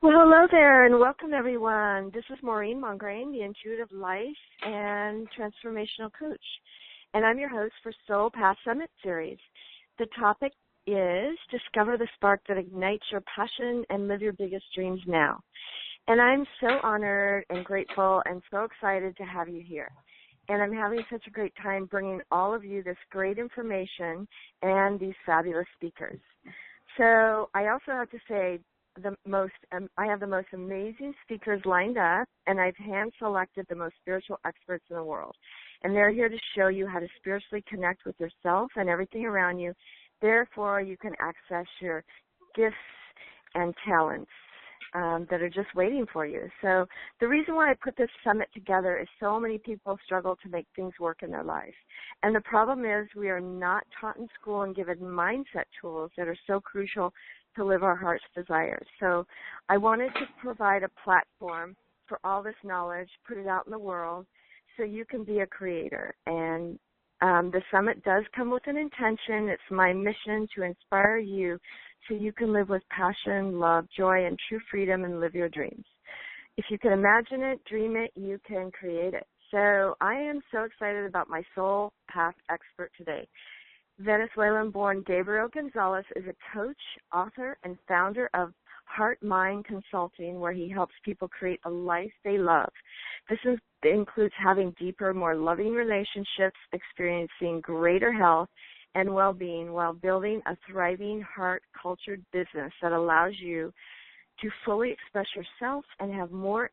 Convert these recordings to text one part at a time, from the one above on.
Well, hello there, and welcome everyone. This is Maureen Mongrain, the Intuitive Life and Transformational Coach, and I'm your host for Soul Path Summit Series. The topic is Discover the Spark that Ignites Your Passion and Live Your Biggest Dreams Now. And I'm so honored and grateful and so excited to have you here. And I'm having such a great time bringing all of you this great information and these fabulous speakers. So I also have to say, I have the most amazing speakers lined up, and I've hand-selected the most spiritual experts in the world. And they're here to show you how to spiritually connect with yourself and everything around you. Therefore, you can access your gifts and talents that are just waiting for you. So the reason why I put this summit together is so many people struggle to make things work in their life. And the problem is we are not taught in school and given mindset tools that are so crucial to live our heart's desires. So I wanted to provide a platform for all this knowledge, put it out in the world so you can be a creator. And the summit does come with an intention. It's my mission to inspire you so you can live with passion, love, joy, and true freedom and live your dreams. If you can imagine it, dream it, you can create it. So I am so excited about my soul path expert today. Venezuelan-born Gabriel Gonsalves is a coach, author, and founder of Heart Mind Consulting, where he helps people create a life they love. This includes having deeper, more loving relationships, experiencing greater health and well-being while building a thriving, heart-cultured business that allows you to fully express yourself and have more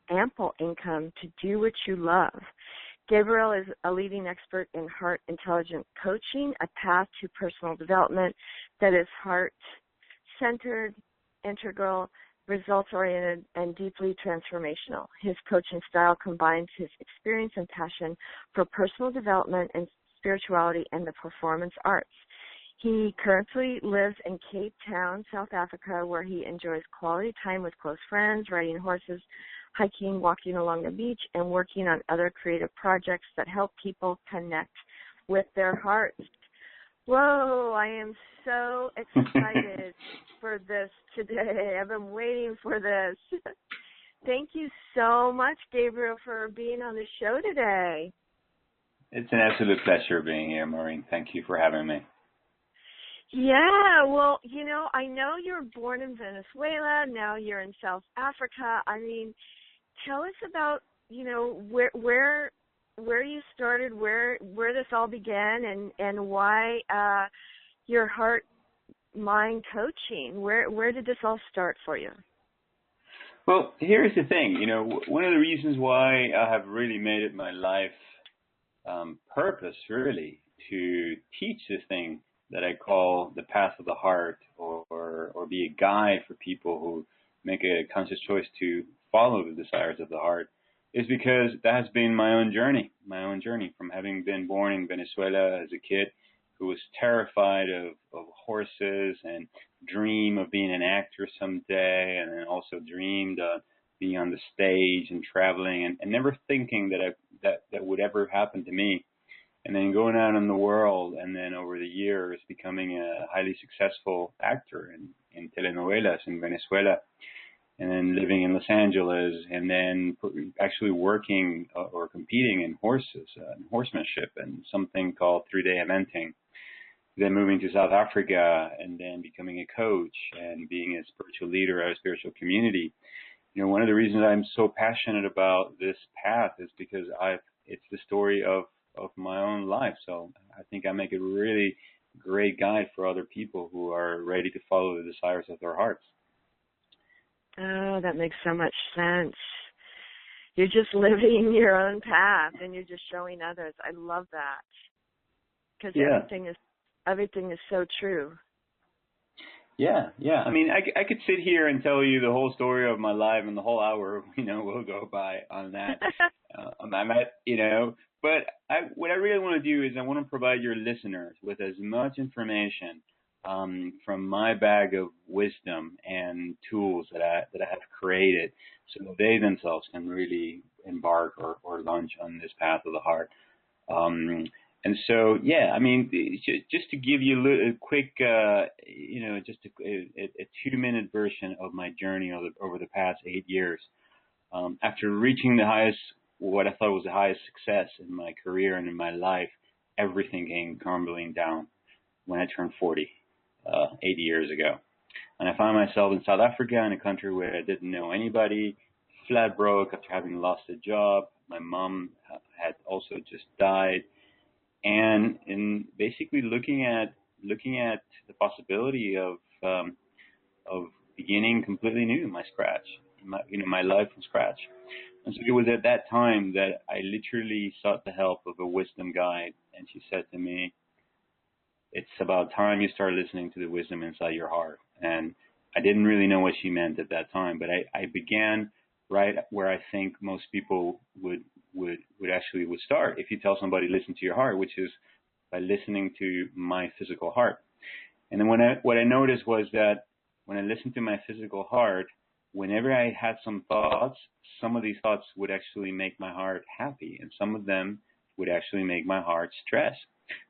ample income to do what you love. Gabriel is a leading expert in heart intelligent coaching, a path to personal development that is heart-centered, integral, results-oriented, and deeply transformational. His coaching style combines his experience and passion for personal development and spirituality and the performance arts. He currently lives in Cape Town, South Africa, where he enjoys quality time with close friends, riding horses, hiking, walking along the beach, and working on other creative projects that help people connect with their hearts. Whoa, I am so excited for this today. I've been waiting for this. Thank you so much, Gabriel, for being on the show today. It's an absolute pleasure being here, Maureen. Thank you for having me. Yeah, well, I know you were born in Venezuela. Now you're in South Africa. I mean, tell us about, where you started, where this all began, and why your heart mind coaching. Where did this all start for you? Well, here's the thing. One of the reasons why I have really made it my life purpose, really, to teach this thing that I call the path of the heart, or be a guide for people who make a conscious choice to follow the desires of the heart, is because that has been my own journey from having been born in Venezuela as a kid who was terrified of horses and dreamed of being an actor someday, and then also dreamed of being on the stage and traveling, and never thinking that would ever happen to me. And then going out in the world, and then over the years becoming a highly successful actor in telenovelas in Venezuela, and then living in Los Angeles, and then actually working or competing in horses, horsemanship, and something called 3-day eventing. Then moving to South Africa, and then becoming a coach and being a spiritual leader of a spiritual community. One of the reasons I'm so passionate about this path is because it's the story of my own life. So I think I make a really great guide for other people who are ready to follow the desires of their hearts. Oh, that makes so much sense. You're just living your own path, and you're just showing others. I love that, because everything is so true. Yeah. I mean, I could sit here and tell you the whole story of my life, and the whole hour, will go by on that. But what I really want to do is I want to provide your listeners with as much information from my bag of wisdom and tools that I have created, so that they themselves can really embark or launch on this path of the heart. And so, yeah, I mean, just to give you a quick, just a 2-minute version of my journey over the past 8 years. After reaching what I thought was the highest success in my career and in my life, everything came crumbling down when I turned 40, 8 years ago. And I found myself in South Africa, in a country where I didn't know anybody, flat broke after having lost a job. My mom had also just died. And in basically looking at the possibility of beginning completely new, my life from scratch. And so it was at that time that I literally sought the help of a wisdom guide, and she said to me, "It's about time you start listening to the wisdom inside your heart." And I didn't really know what she meant at that time, but I began right where I think most people would start if you tell somebody listen to your heart, which is by listening to my physical heart. And then what I noticed was that when I listened to my physical heart, whenever I had some thoughts, some of these thoughts would actually make my heart happy, and some of them would actually make my heart stress.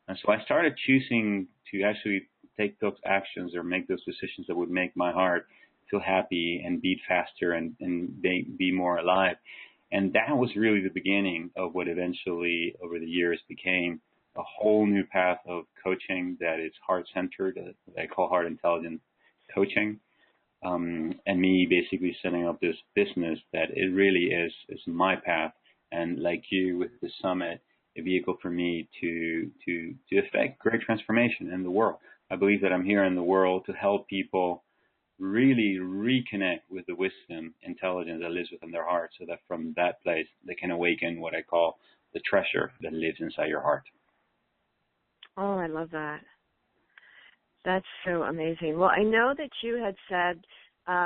And so I started choosing to actually take those actions or make those decisions that would make my heart feel happy and beat faster and be more alive. And that was really the beginning of what eventually, over the years, became a whole new path of coaching that is heart-centered, that I call heart intelligence coaching. And me basically setting up this business that it really is my path. And like you with the summit, a vehicle for me to affect great transformation in the world. I believe that I'm here in the world to help people really reconnect with the wisdom, intelligence that lives within their heart, so that from that place they can awaken what I call the treasure that lives inside your heart. Oh, I love that. That's so amazing. Well, I know that you had said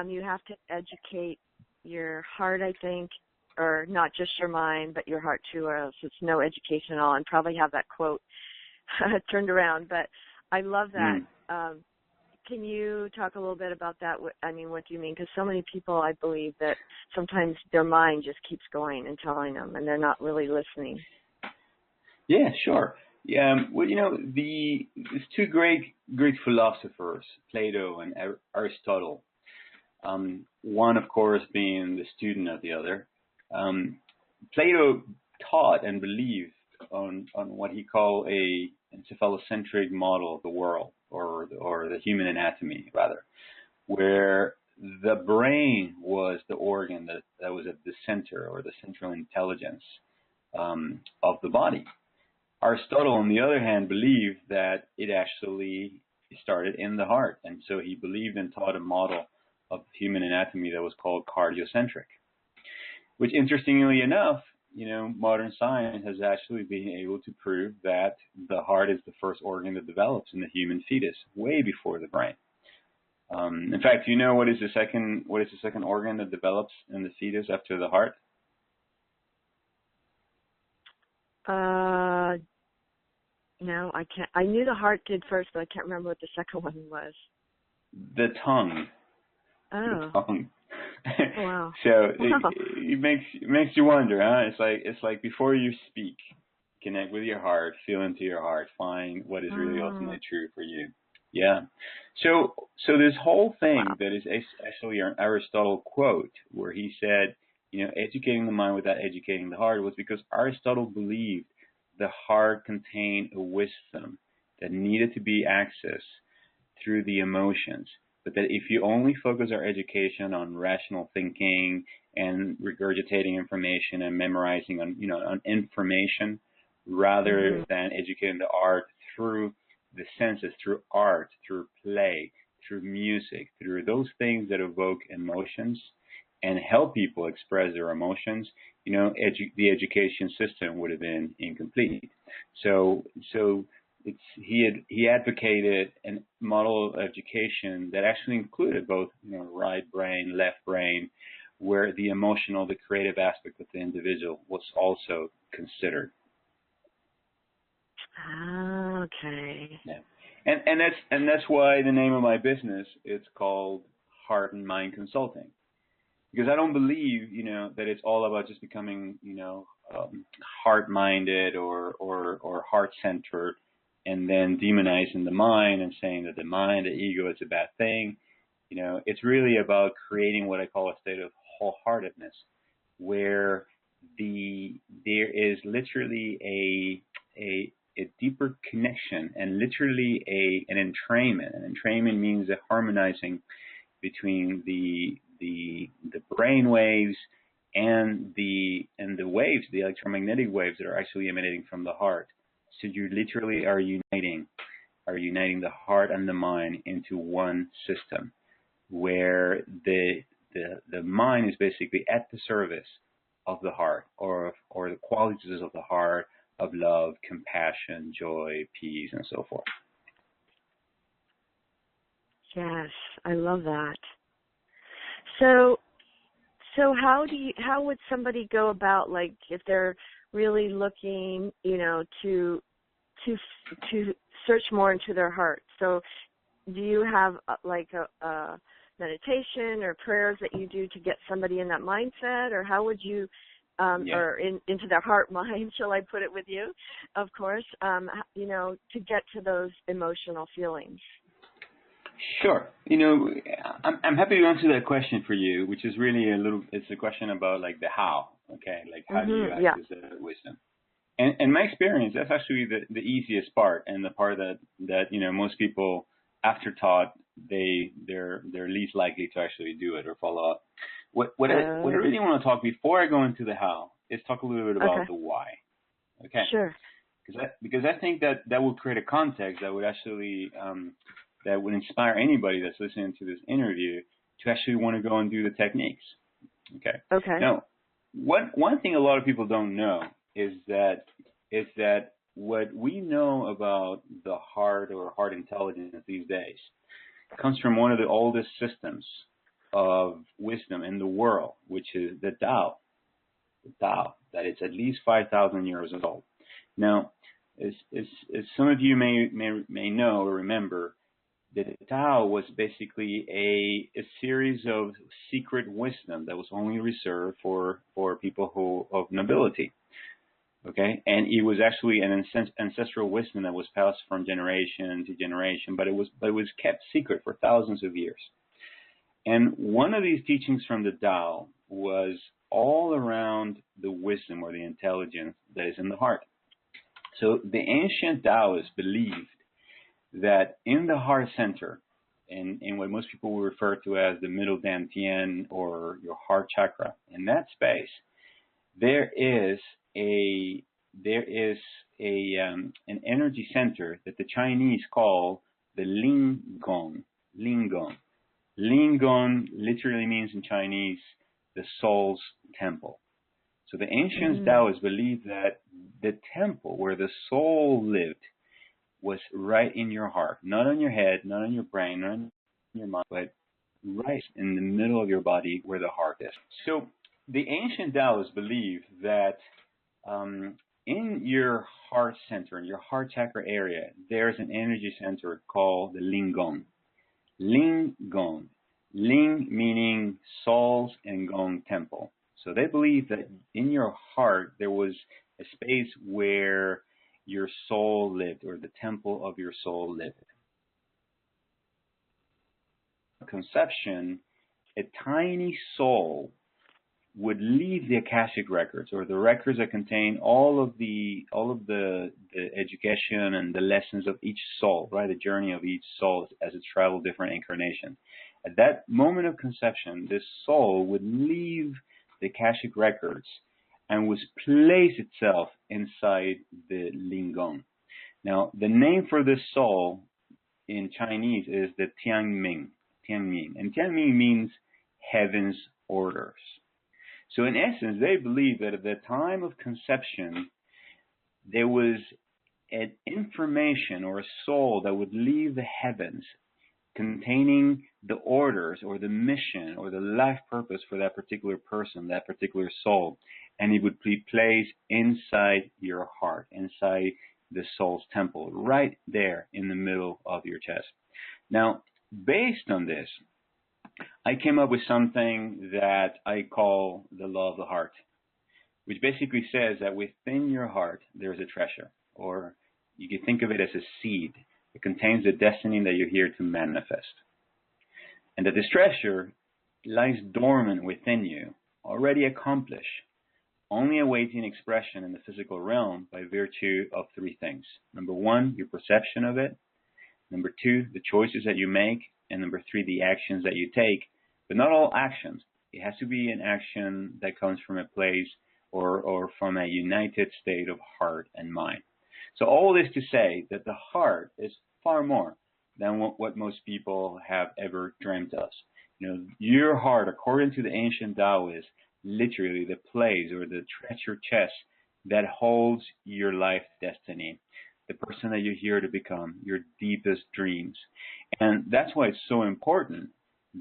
you have to educate your heart, I think, or not just your mind, but your heart too, or else it's no education at all, and probably have that quote turned around. But I love that. Can you talk a little bit about that? I mean, what do you mean? Because so many people, I believe, that sometimes their mind just keeps going and telling them, and they're not really listening. Yeah, sure. Yeah, well, there's two great Greek philosophers, Plato and Aristotle. One, of course, being the student of the other. Plato taught and believed on what he called a encephalocentric model of the world, or the human anatomy, rather, where the brain was the organ that was at the center, or the central intelligence of the body. Aristotle, on the other hand, believed that it actually started in the heart, and so he believed and taught a model of human anatomy that was called cardiocentric, which, interestingly enough, modern science has actually been able to prove that the heart is the first organ that develops in the human fetus, way before the brain. In fact, what is the second organ that develops in the fetus after the heart? No, I can't. I knew the heart did first, but I can't remember what the second one was. The tongue. Oh. The tongue. Wow. So it makes you wonder, huh? It's like before you speak, connect with your heart, feel into your heart, find what is really ultimately true for you. Yeah. So this whole thing that is actually an Aristotle quote, where he said, educating the mind without educating the heart, was because Aristotle believed the heart contained a wisdom that needed to be accessed through the emotions. But that if you only focus our education on rational thinking and regurgitating information and memorizing on information, rather than educating the art through the senses, through art, through play, through music, through those things that evoke emotions and help people express their emotions, the education system would have been incomplete. So he advocated a model of education that actually included both right brain, left brain, where the emotional, the creative aspect of the individual was also considered. Okay. Yeah. And that's why the name of my business is called Heart and Mind Consulting. Because I don't believe, that it's all about just becoming, heart-minded or heart-centered, and then demonizing the mind and saying that the mind, the ego, is a bad thing. It's really about creating what I call a state of wholeheartedness, where there is literally a deeper connection and literally an entrainment. An entrainment means a harmonizing between the brain waves and the waves, the electromagnetic waves that are actually emanating from the heart. So you literally are uniting the heart and the mind into one system, where the mind is basically at the service of the heart, or the qualities of the heart, of love, compassion, joy, peace, and so forth. Yes, I love that. So how would somebody go about, like, if they're really looking, to search more into their heart? So do you have like a meditation or prayers that you do to get somebody in that mindset, or how would you or into their heart mind, shall I put it with you, of course, to get to those emotional feelings? Sure. I'm happy to answer that question for you, which is really it's a question about like the how, okay? Like how do you access the wisdom? And in my experience, that's actually the easiest part, and the part that most people, after taught, they're least likely to actually do it or follow up. What I really want to talk before I go into the how is talk a little bit about the why. Okay. Sure. Because I think that will create a context that would actually that would inspire anybody that's listening to this interview to actually want to go and do the techniques. Okay. Okay. Now, one thing a lot of people don't know is that what we know about the heart or heart intelligence these days comes from one of the oldest systems of wisdom in the world, which is the Tao. The Tao, that is at least 5,000 years old. Now, as some of you may know or remember, the Tao was basically a series of secret wisdom that was only reserved for people of nobility. Okay, and it was actually an ancestral wisdom that was passed from generation to generation, but it was kept secret for thousands of years. And one of these teachings from the Tao was all around the wisdom or the intelligence that is in the heart. So the ancient Taoists believed that in the heart center, in what most people will refer to as the middle dantian or your heart chakra, in that space, there is an energy center that the Chinese call the Linggong. Linggong. Linggong literally means in Chinese the soul's temple. So the ancient Taoists believed that the temple where the soul lived was right in your heart, not on your head, not on your brain, not on your mind, but right in the middle of your body where the heart is. So the ancient Taoists believed that in your heart center, in your heart chakra area, there's an energy center called the Linggong. Linggong. Ling meaning souls and Gong temple. So they believe that in your heart there was a space where your soul lived, or the temple of your soul lived. Conception, a tiny soul would leave the Akashic records, or the records that contain all of the education and the lessons of each soul, right? The journey of each soul as it traveled different incarnations. At that moment of conception, this soul would leave the Akashic records and would place itself inside the Linggong. Now, the name for this soul in Chinese is the Tianming. Tianming. And Tianming means heaven's orders. So in essence, they believe that at the time of conception, there was an information or a soul that would leave the heavens containing the orders or the mission or the life purpose for that particular person, that particular soul, and it would be placed inside your heart, inside the soul's temple, right there in the middle of your chest. Now, based on this, I came up with something that I call the law of the heart. which basically says that within your heart there's a treasure, or you can think of it as a seed. It contains the destiny that you're here to manifest. And that this treasure lies dormant within you, already accomplished, only awaiting expression in the physical realm by virtue of three things. Number one, your perception of it. Number two, the choices that you make. And number three, the actions that you take. But not all actions. It has to be an action that comes from a place or from a united state of heart and mind. So all this to say that the heart is far more than what most people have ever dreamt of. Your heart, according to the ancient Tao, is literally the place or the treasure chest that holds your life destiny, the person that you're here to become, your deepest dreams. And that's why it's so important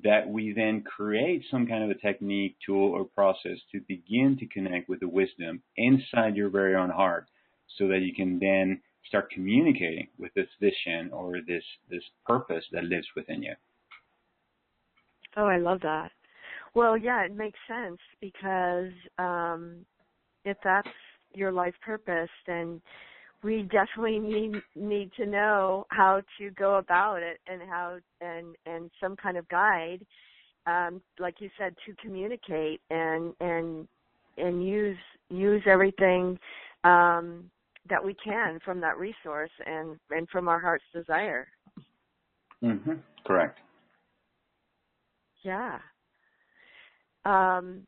that we then create some kind of a technique, tool, or process to begin to connect with the wisdom inside your very own heart, so that you can then start communicating with this vision or this purpose that lives within you. Oh, I love that. Well, yeah, it makes sense, because if that's your life purpose, then we definitely need to know how to go about it, and some kind of guide, like you said, to communicate and use everything that we can from that resource and from our heart's desire. Mm-hmm. Correct. Yeah. So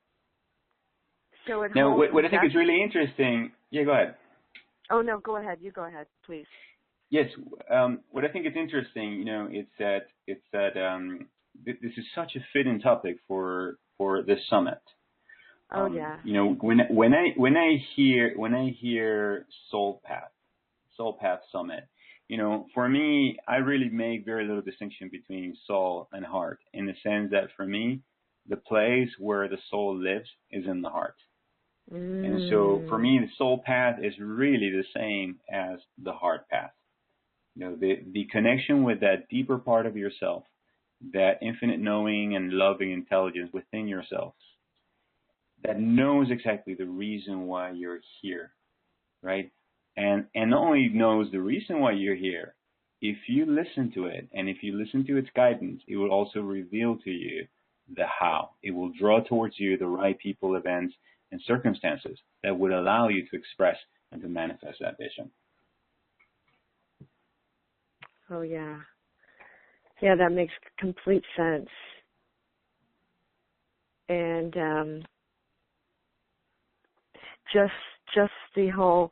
it now, what I think is really interesting. Yeah, go ahead. Oh no, go ahead. You go ahead, please. Yes. What I think is interesting, it's that this is such a fitting topic for this summit. Oh yeah. When I hear Soul Path Summit, for me, I really make very little distinction between soul and heart, in the sense that for me, the place where the soul lives is in the heart. And so for me, the soul path is really the same as the heart path. The connection with that deeper part of yourself, that infinite knowing and loving intelligence within yourself, that knows exactly the reason why you're here, right? And not only knows the reason why you're here, if you listen to it and if you listen to its guidance, it will also reveal to you the how. It will draw towards you the right people, events, and circumstances that would allow you to express and to manifest that vision. Oh yeah. Yeah, that makes complete sense. And just the whole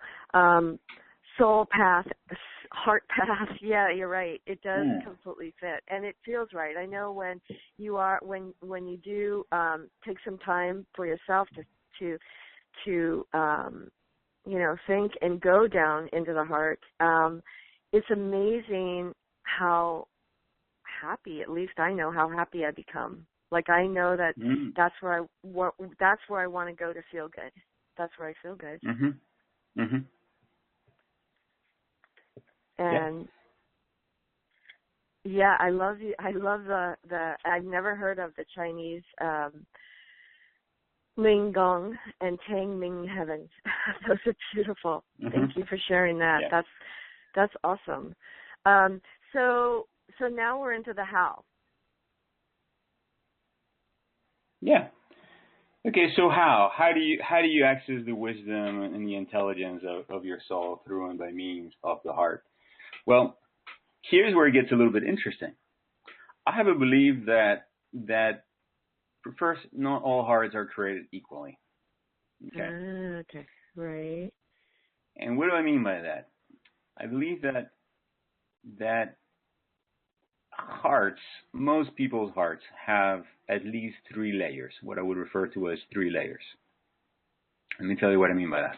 soul path, heart path. Yeah, you're right. It does completely fit, and it feels right. I know when you do take some time for yourself to think and go down into the heart. It's amazing how happy, at least I know how happy I become. Like I know that that's where I want to go to feel good. That's where I feel good. Mm-hmm. Mm-hmm. And yeah, I love the I've never heard of the Chinese Ling Gong and Tang Ming heavens. Those are beautiful. Mm-hmm. Thank you for sharing that. Yeah. That's awesome. So now we're into the how. Yeah. Okay, so how do you access the wisdom and the intelligence of your soul through and by means of the heart? Well, here's where it gets a little bit interesting. I have a belief that first, not all hearts are created equally. Okay. Okay. Right. And what do I mean by that? I believe that hearts, most people's hearts, have at least 3 layers, what I would refer to as 3 layers. Let me tell you what I mean by that.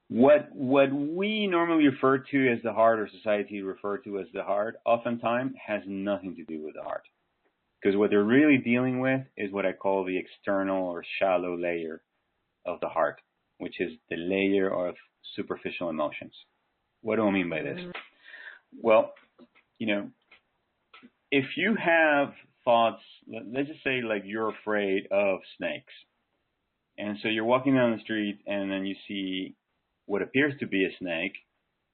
What we normally refer to as the heart, or society refer to as the heart, oftentimes has nothing to do with the heart. Because what they're really dealing with is what I call the external or shallow layer of the heart, which is the layer of superficial emotions. What do I mean by this? Well, if you have thoughts, let's just say like you're afraid of snakes, And so you're walking down the street, and then you see what appears to be a snake,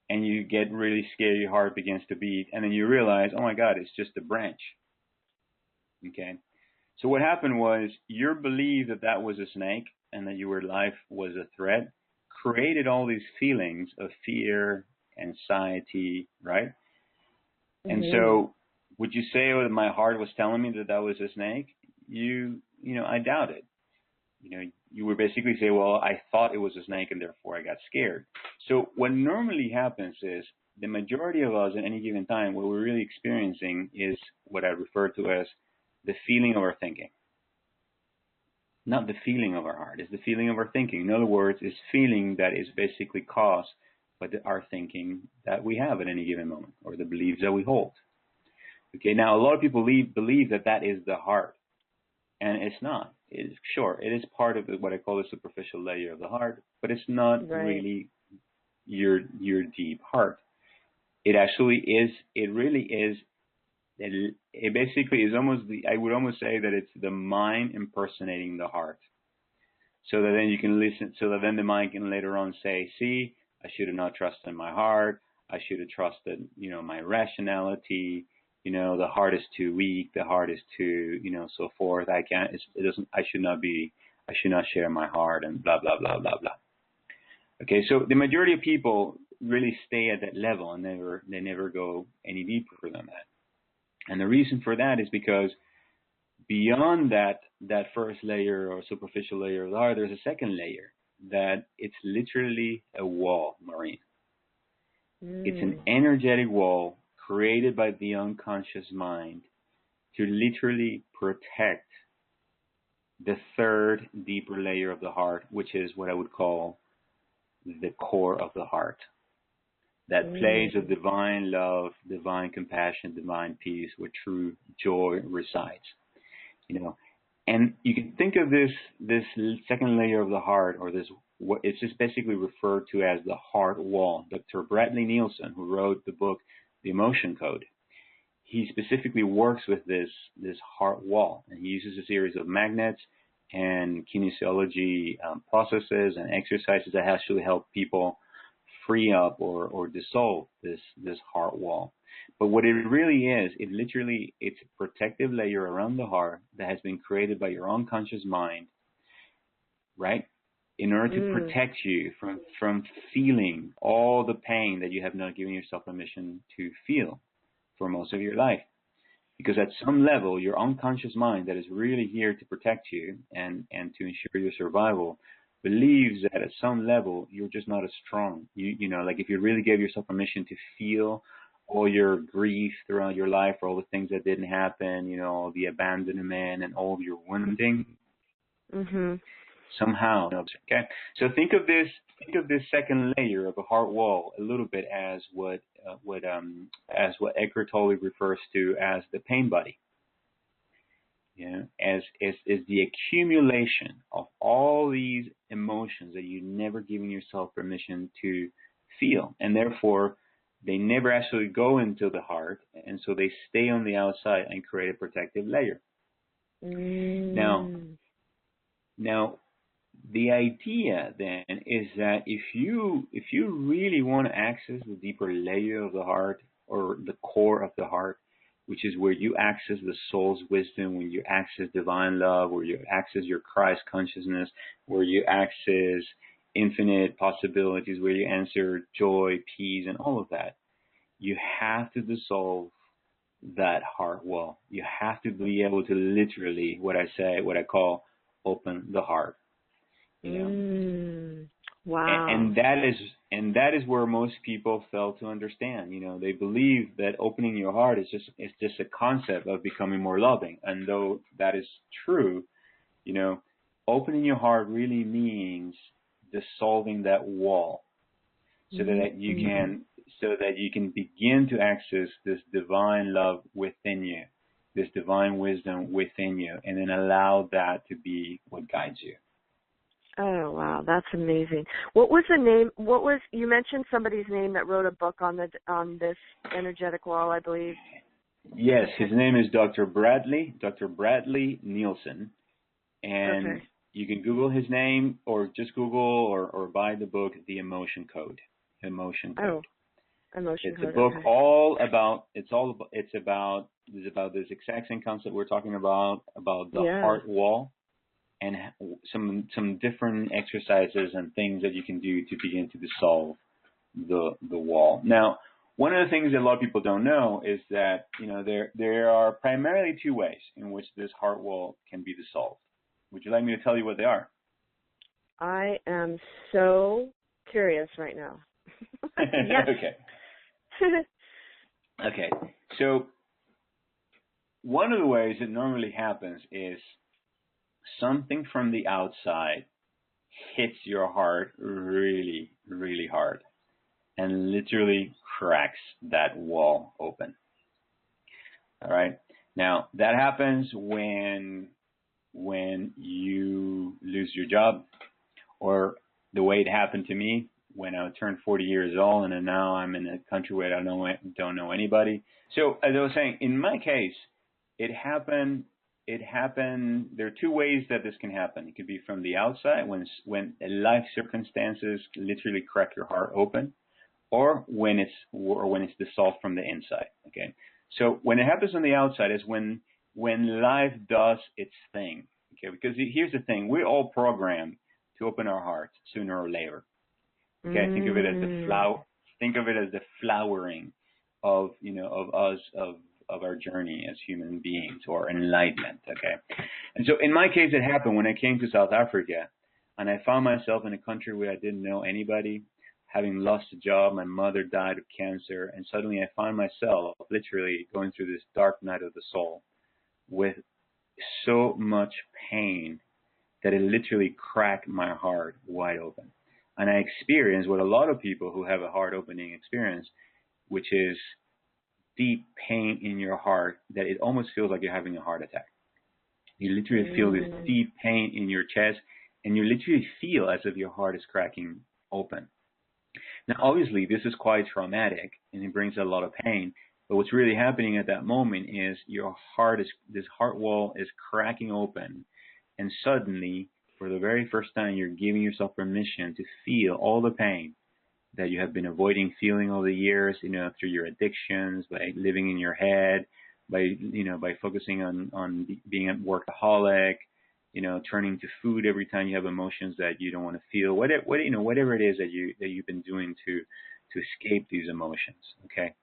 and you get really scared, your heart begins to beat, and then you realize, oh my God, it's just a branch. Okay? So what happened was your belief that that was a snake and that your life was a threat created all these feelings of fear, anxiety, right? Mm-hmm. And so would you say that my heart was telling me that that was a snake? I doubt it. You would basically say, well, I thought it was a snake and therefore I got scared. So what normally happens is the majority of us at any given time, what we're really experiencing is what I refer to as the feeling of our thinking. Not the feeling of our heart, it's the feeling of our thinking. In other words, it's feeling that is basically caused by our thinking that we have at any given moment, or the beliefs that we hold. Okay, now a lot of people believe that that is the heart, and it's not. It is part of what I call the superficial layer of the heart, but it's not really your deep heart. It actually is. It really is. It basically is almost I would almost say that it's the mind impersonating the heart. So that then you can listen, so that then the mind can later on say, see, I should have not trusted my heart. I should have trusted, my rationality. The heart is too weak. The heart is too, so forth. I should not share my heart and blah, blah, blah, blah, blah. Okay. So the majority of people really stay at that level and they never go any deeper than that. And the reason for that is because beyond that first layer or superficial layer of the heart, there's a second layer that it's literally a wall, Maureen. It's an energetic wall created by the unconscious mind to literally protect the third deeper layer of the heart, which is what I would call the core of the heart. That place of divine love, divine compassion, divine peace, where true joy resides. And you can think of this second layer of the heart, or what it's just basically referred to as the heart wall. Dr. Bradley Nielsen, who wrote the book The Emotion Code, he specifically works with this heart wall, and he uses a series of magnets and kinesiology processes and exercises that actually help people free up or dissolve this heart wall. But what it really is, it's a protective layer around the heart that has been created by your unconscious mind, right? In order to protect you from feeling all the pain that you have not given yourself permission to feel for most of your life. Because at some level, your unconscious mind that is really here to protect you and to ensure your survival believes that at some level you're just not as strong. Like if you really gave yourself permission to feel all your grief throughout your life for all the things that didn't happen, all the abandonment and all of your wounding, somehow. Okay, so think of this second layer of a heart wall a little bit as what Eckhart Tolle refers to as the pain body. As the accumulation of all these emotions that you've never given yourself permission to feel, and therefore they never actually go into the heart, and so they stay on the outside and create a protective layer. Now, the idea then is that if you really want to access the deeper layer of the heart, or the core of the heart, which is where you access the soul's wisdom, where you access divine love, where you access your Christ consciousness, where you access infinite possibilities, where you answer joy, peace, and all of that, you have to dissolve that heart wall. You have to be able to literally, what I call, open the heart. Wow. And that is where most people fail to understand. They believe that opening your heart is just a concept of becoming more loving. And though that is true, opening your heart really means dissolving that wall, so that you can begin to access this divine love within you, this divine wisdom within you, and then allow that to be what guides you. Oh, wow, that's amazing. What was the name? You mentioned somebody's name that wrote a book on this energetic wall, I believe. Yes, his name is Dr. Bradley Nielsen, and You can Google his name, or just Google or buy the book, The Emotion Code. Emotion Code. Oh, Emotion It's Code. a book Okay. all about. It's about this exact same concept we're talking about the heart wall, and some different exercises and things that you can do to begin to dissolve the wall. Now, one of the things that a lot of people don't know is that there are primarily two ways in which this heart wall can be dissolved. Would you like me to tell you what they are? I am so curious right now. Yes. Okay. Okay. So one of the ways it normally happens is something from the outside hits your heart really, really hard and literally cracks that wall open. All right. Now, that happens when you lose your job, or the way it happened to me when I turned 40 years old, and then now I'm in a country where I don't know anybody. So as I was saying, in my case, it happened. There are two ways that this can happen. It could be from the outside, when life circumstances literally crack your heart open, or when it's dissolved from the inside. Okay. So when it happens on the outside is when life does its thing. Okay. Because here's the thing: we're all programmed to open our hearts sooner or later. Okay. Think of it as the flowering of us, of our journey as human beings, or enlightenment. Okay. And so in my case, it happened when I came to South Africa, and I found myself in a country where I didn't know anybody, having lost a job. My mother died of cancer, and suddenly I found myself literally going through this dark night of the soul with so much pain that it literally cracked my heart wide open. And I experienced what a lot of people who have a heart opening experience, which is deep pain in your heart that it almost feels like you're having a heart attack. You literally feel this deep pain in your chest, and you literally feel as if your heart is cracking open. Now, obviously, this is quite traumatic, and it brings a lot of pain. But what's really happening at that moment is this heart wall is cracking open, and suddenly, for the very first time, you're giving yourself permission to feel all the pain that you have been avoiding feeling all the years, through your addictions, by living in your head, by focusing on being a workaholic, turning to food every time you have emotions that you don't want to feel, whatever it is that you've been doing to escape these emotions. Okay.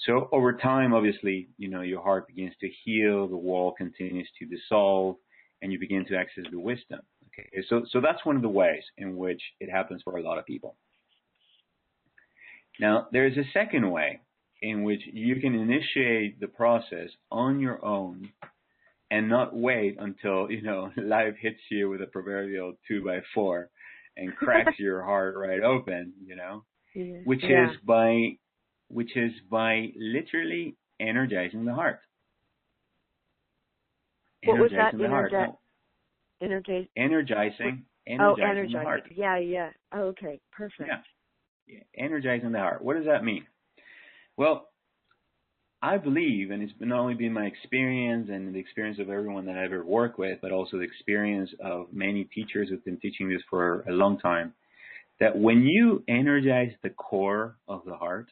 So over time, obviously, your heart begins to heal, the wall continues to dissolve, and you begin to access the wisdom. Okay. So that's one of the ways in which it happens for a lot of people. Now, there's a second way in which you can initiate the process on your own and not wait until, life hits you with a proverbial 2x4 and cracks your heart right open, which is by literally energizing the heart. What was that? Energizing the heart. Yeah. Oh, okay, perfect. Yeah, energizing the heart. What does that mean? Well, I believe, and it's not only been my experience and the experience of everyone that I've ever worked with, but also the experience of many teachers who've been teaching this for a long time, that when you energize the core of the heart,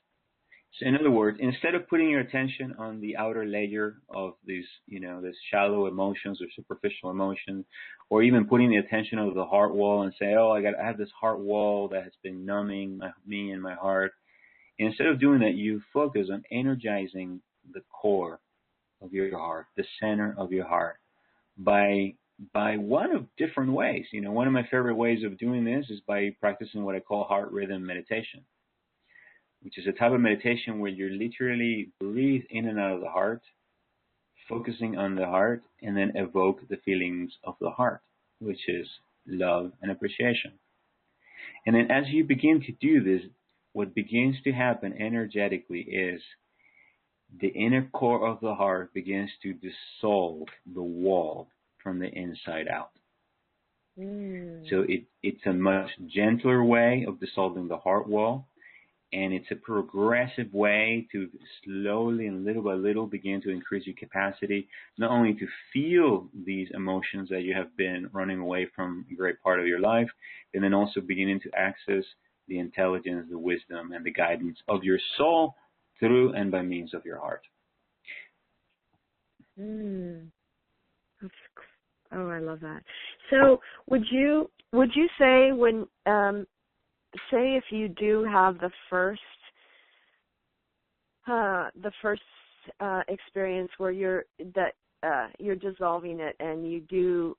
so in other words, instead of putting your attention on the outer layer of these, this shallow emotions or superficial emotions, or even putting the attention on the heart wall and say, oh, I have this heart wall that has been numbing me and my heart. Instead of doing that, you focus on energizing the core of your heart, the center of your heart, by one of different ways. One of my favorite ways of doing this is by practicing what I call heart rhythm meditation, which is a type of meditation where you literally breathe in and out of the heart, focusing on the heart, and then evoke the feelings of the heart, which is love and appreciation. And then as you begin to do this, what begins to happen energetically is the inner core of the heart begins to dissolve the wall from the inside out. So it's a much gentler way of dissolving the heart wall. And it's a progressive way to slowly and little by little begin to increase your capacity, not only to feel these emotions that you have been running away from a great part of your life, and then also beginning to access the intelligence, the wisdom, and the guidance of your soul through and by means of your heart. Oh, I love that. So would you say when say if you do have the first experience where you're dissolving it and you do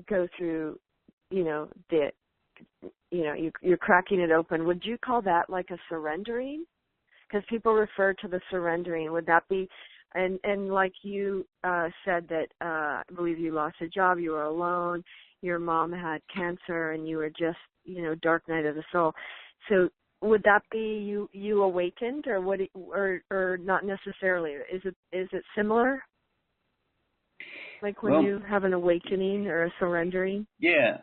go through, you're cracking it open, would you call that like a surrendering? Because people refer to the surrendering. Would that be, and like you said that I believe you lost a job, you were alone, your mom had cancer, and you were just, dark night of the soul. So would that be you awakened, or what, or not necessarily? Is it similar? Like when you have an awakening or a surrendering? Yeah,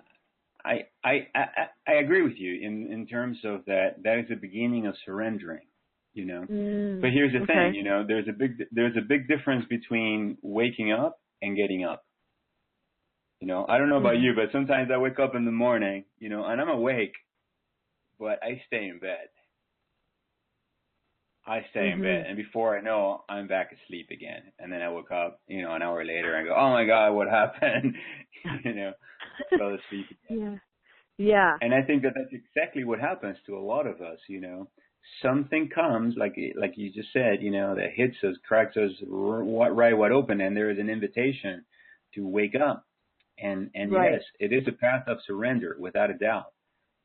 I agree with you in terms of that is the beginning of surrendering, But here's the thing, there's a big difference between waking up and getting up. I don't know about you, but sometimes I wake up in the morning, and I'm awake, but I stay in bed. In bed, and before I know, I'm back asleep again. And then I woke up, an hour later, and I go, oh my God, what happened? I fell asleep again. Yeah. And I think that that's exactly what happens to a lot of us, Something comes, like you just said, that hits us, cracks us right wide open, and there is an invitation to wake up. And right. Yes, it is a path of surrender, without a doubt.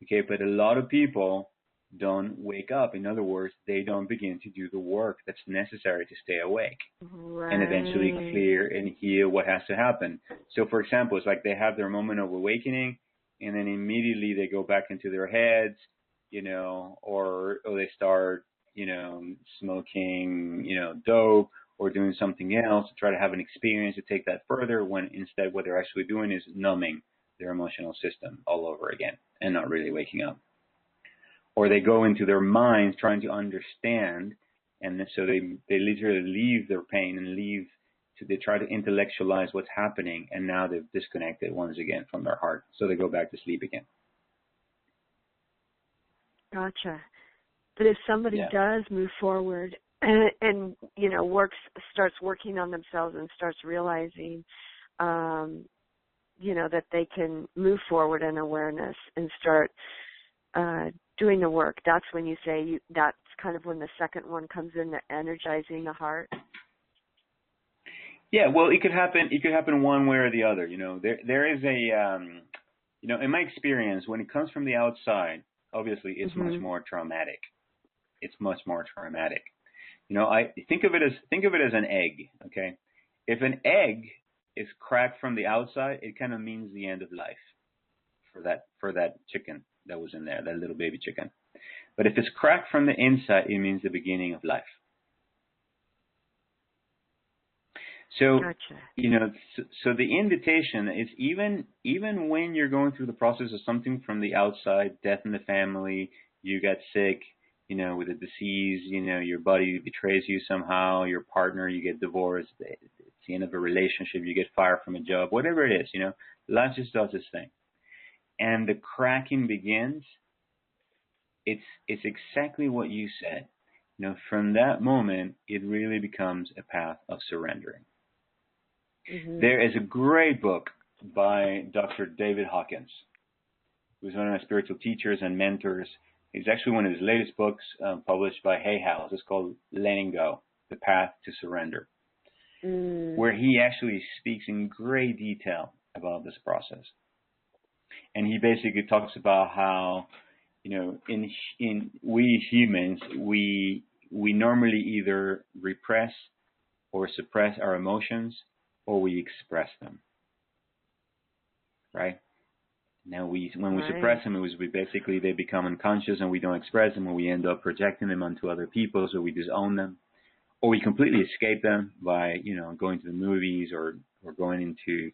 Okay, but a lot of people don't wake up. In other words, they don't begin to do the work that's necessary to stay awake and eventually clear and heal what has to happen. So, for example, it's like they have their moment of awakening, and then immediately they go back into their heads, or they start, smoking, dope, or doing something else to try to have an experience to take that further, when instead what they're actually doing is numbing their emotional system all over again and not really waking up. Or they go into their minds trying to understand, and so they literally leave their pain and they try to intellectualize what's happening, and now they've disconnected once again from their heart, so they go back to sleep again. Gotcha. But if somebody does move forward and starts working on themselves and starts realizing, that they can move forward in awareness and start doing the work, that's when you say that's kind of when the second one comes in, the energizing the heart. Yeah, well, it could happen one way or the other. There is a, in my experience, when it comes from the outside, obviously it's much more traumatic. It's much more traumatic. I think of it as an egg. Okay, if an egg is cracked from the outside, it kind of means the end of life for that chicken that was in there, that little baby chicken. But if it's cracked from the inside, it means the beginning of life. So, gotcha. So the invitation is even when you're going through the process of something from the outside, death in the family, you got sick, with a disease, your body betrays you somehow, your partner, you get divorced, it's the end of a relationship, you get fired from a job, whatever it is, life just does its thing. And the cracking begins. It's exactly what you said. From that moment, it really becomes a path of surrendering. There is a great book by Dr. David Hawkins, who's one of my spiritual teachers and mentors. It's actually one of his latest books published by Hay House. It's called Letting Go, The Path to Surrender, where he actually speaks in great detail about this process. And he basically talks about how, in we humans, we normally either repress or suppress our emotions, or we express them, right? Now, when we suppress them, they become unconscious and we don't express them, and we end up projecting them onto other people, so we disown them, or we completely escape them by, going to the movies or going into,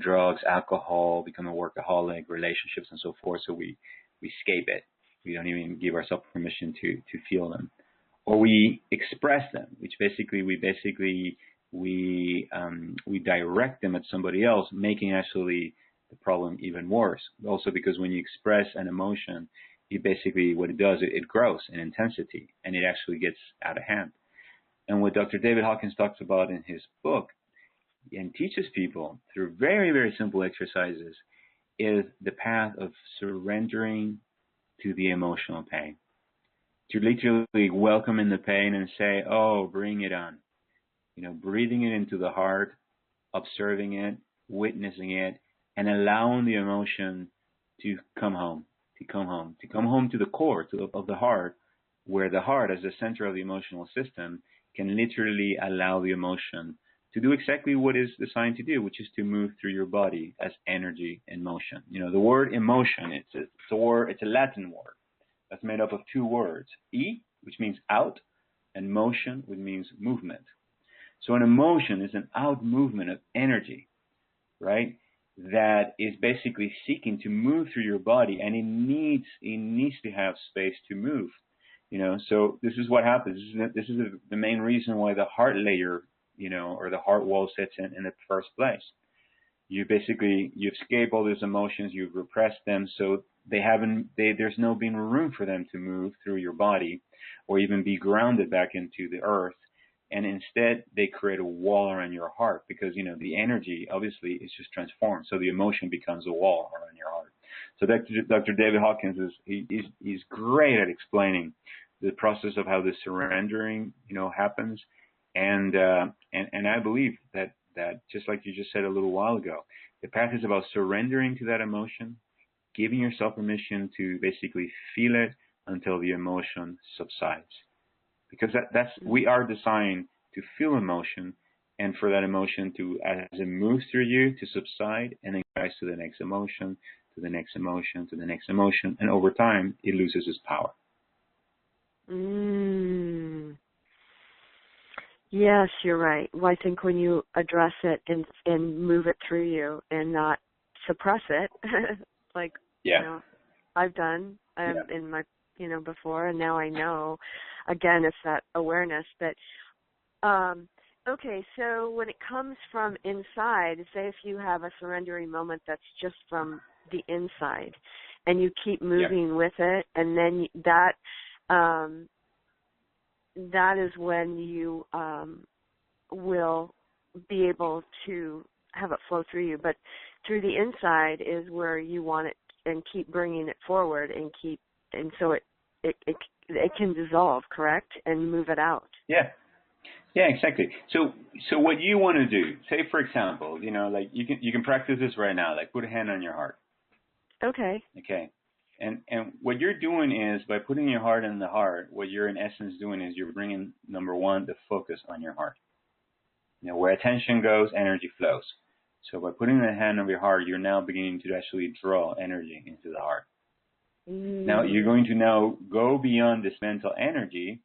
drugs, alcohol, become a workaholic, relationships, and so forth. So we escape it, We don't even give ourselves permission to feel them. Or we express them, which basically we direct them at somebody else, making actually the problem even worse. Also because when you express an emotion, what it does, it grows in intensity and it actually gets out of hand. And what Dr. David Hawkins talks about in his book and teaches people through very, very simple exercises is the path of surrendering to the emotional pain. To literally welcome in the pain and say, oh, bring it on. Breathing it into the heart, observing it, witnessing it, and allowing the emotion to come home to the core of the heart, where the heart, as the center of the emotional system, can literally allow the emotion to do exactly what it's designed to do, which is to move through your body as energy and motion. The word emotion, it's a Latin word that's made up of two words, E, which means out, and motion, which means movement. So an emotion is an out movement of energy, right? That is basically seeking to move through your body, and it needs to have space to move. So this is what happens. This is the main reason why the heart layer, or the heart wall sits in the first place. You escape all these emotions, you've repressed them, so there's no been room for them to move through your body or even be grounded back into the earth. And instead, they create a wall around your heart because, the energy obviously is just transformed. So the emotion becomes a wall around your heart. So Dr. David Hawkins is great at explaining the process of how the surrendering, happens. And I believe that just like you just said a little while ago, the path is about surrendering to that emotion, giving yourself permission to basically feel it until the emotion subsides. Because we are designed to feel emotion, and for that emotion to, as it moves through you, to subside, and then rise to the next emotion, to the next emotion, to the next emotion, and over time, it loses its power. Yes, you're right. Well, I think when you address it and move it through you and not suppress it, like I've done in my before, and now I know. Again, it's that awareness that. Okay, so when it comes from inside, say if you have a surrendering moment that's just from the inside, and you keep moving with it, and then that is when you will be able to have it flow through you. But through the inside is where you want it, and keep bringing it forward, and so it can dissolve, correct, and move it out. Yeah, exactly. So what you want to do, say for example, like you can practice this right now. Like put a hand on your heart. Okay. Okay. And what you're doing is, by putting your heart in the heart, what you're in essence doing is you're bringing, number one, the focus on your heart. Where attention goes, energy flows. So by putting the hand on your heart, you're now beginning to actually draw energy into the heart. Now you're going to now go beyond this mental energy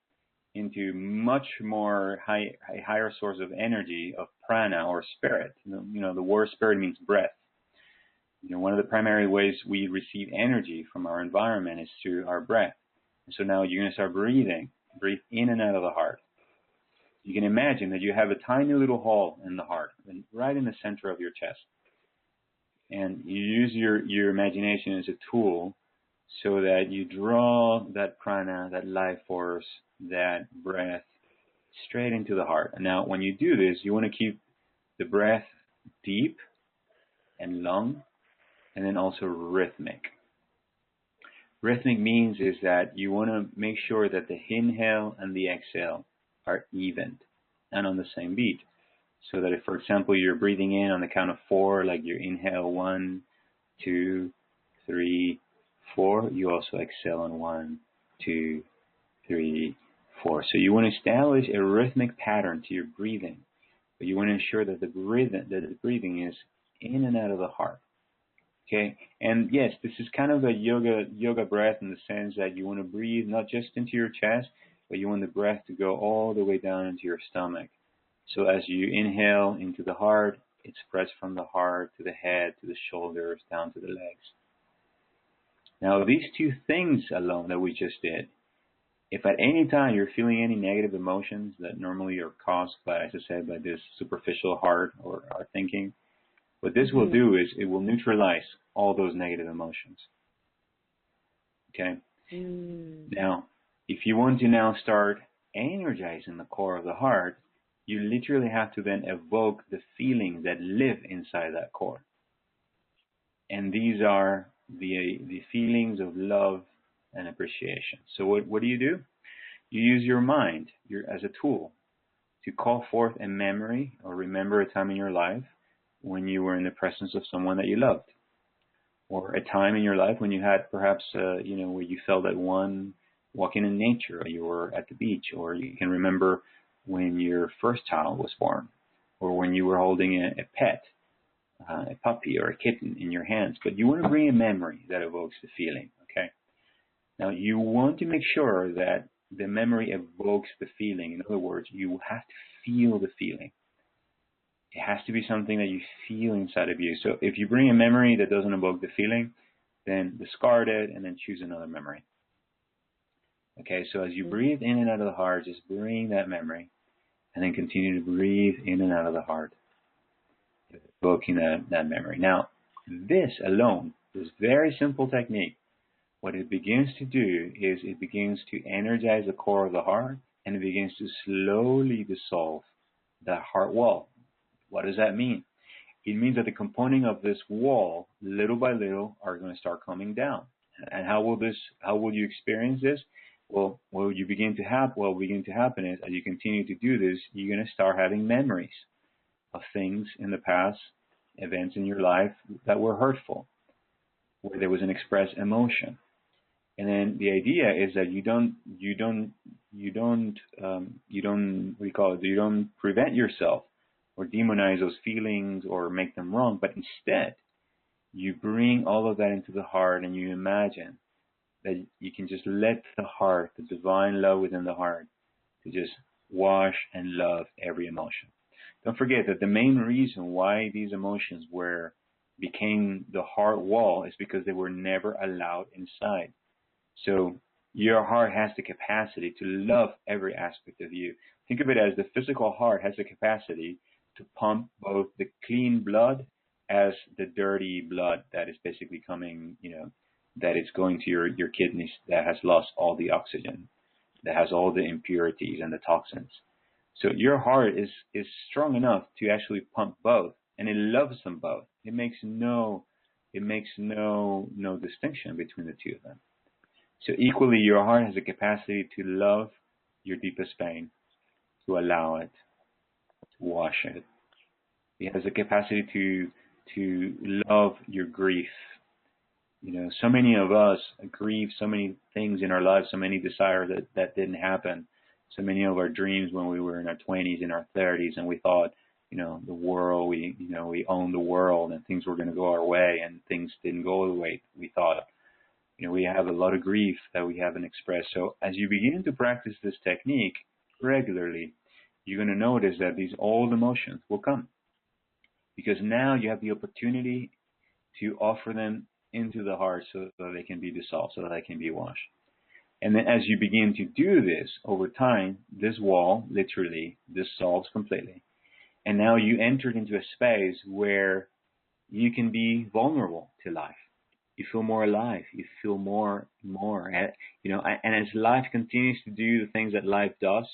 into much more higher source of energy, of prana or spirit. The word spirit means breath. One of the primary ways we receive energy from our environment is through our breath. And so now you're going to start breathe in and out of the heart. You can imagine that you have a tiny little hole in the heart, right in the center of your chest. And you use your imagination as a tool so that you draw that prana, that life force, that breath straight into the heart. And now when you do this, you want to keep the breath deep and long, and then also rhythmic. Rhythmic means is that you want to make sure that the inhale and the exhale are even and on the same beat. So that if, for example, you're breathing in on the count of 4, like you inhale 1, 2, 3, 4, you also exhale on 1, 2, 3, 4. So you want to establish a rhythmic pattern to your breathing, but you want to ensure that the breathing is in and out of the heart. Okay, and yes, this is kind of a yoga breath in the sense that you want to breathe not just into your chest, but you want the breath to go all the way down into your stomach. So as you inhale into the heart, it spreads from the heart to the head, to the shoulders, down to the legs. Now, these two things alone that we just did, if at any time you're feeling any negative emotions that normally are caused by, as I said, by this superficial heart or our thinking, what this will do is it will neutralize all those negative emotions. Okay? Now, if you want to now start energizing the core of the heart, you literally have to then evoke the feelings that live inside that core. And these are the feelings of love and appreciation. So what do? You use your mind as a tool to call forth a memory or remember a time in your life when you were in the presence of someone that you loved, or a time in your life when you had perhaps, where you felt at one walking in nature, or you were at the beach, or you can remember when your first child was born, or when you were holding a pet, a puppy or a kitten in your hands. But you want to bring a memory that evokes the feeling, okay? Now, you want to make sure that the memory evokes the feeling. In other words, you have to feel the feeling. It has to be something that you feel inside of you. So if you bring a memory that doesn't evoke the feeling, then discard it and then choose another memory. Okay, so as you breathe in and out of the heart, just bring that memory and then continue to breathe in and out of the heart, evoking that memory. Now, this alone, this very simple technique, what it begins to do is it begins to energize the core of the heart, and it begins to slowly dissolve that heart wall. What does that mean? It means that the component of this wall, little by little, are going to start coming down. And how will you experience this? Well, what will begin to happen is, as you continue to do this, you're going to start having memories of things in the past, events in your life that were hurtful, where there was an expressed emotion. And then the idea is that you don't prevent yourself or demonize those feelings or make them wrong, but instead you bring all of that into the heart, and you imagine that you can just let the heart, the divine love within the heart, to just wash and love every emotion. Don't forget that the main reason why these emotions became the heart wall is because they were never allowed inside. So your heart has the capacity to love every aspect of you. Think of it as the physical heart has the capacity to pump both the clean blood as the dirty blood that is basically coming, that is going to your kidneys, that has lost all the oxygen, that has all the impurities and the toxins. So your heart is strong enough to actually pump both, and it loves them both. It makes no distinction between the two of them. So equally, your heart has the capacity to love your deepest pain, to allow it, to wash it. It has the capacity to love your grief. So many of us grieve so many things in our lives, so many desires that didn't happen, so many of our dreams when we were in our 20s, in our 30s, and we thought, the world, we owned the world and things were going to go our way, and things didn't go the way we thought. We have a lot of grief that we haven't expressed. So as you begin to practice this technique regularly, you're going to notice that these old emotions will come, because now you have the opportunity to offer them into the heart so that they can be dissolved, so that they can be washed. And then as you begin to do this over time, this wall literally dissolves completely. And now you entered into a space where you can be vulnerable to life. You feel more alive. You feel more, and as life continues to do the things that life does,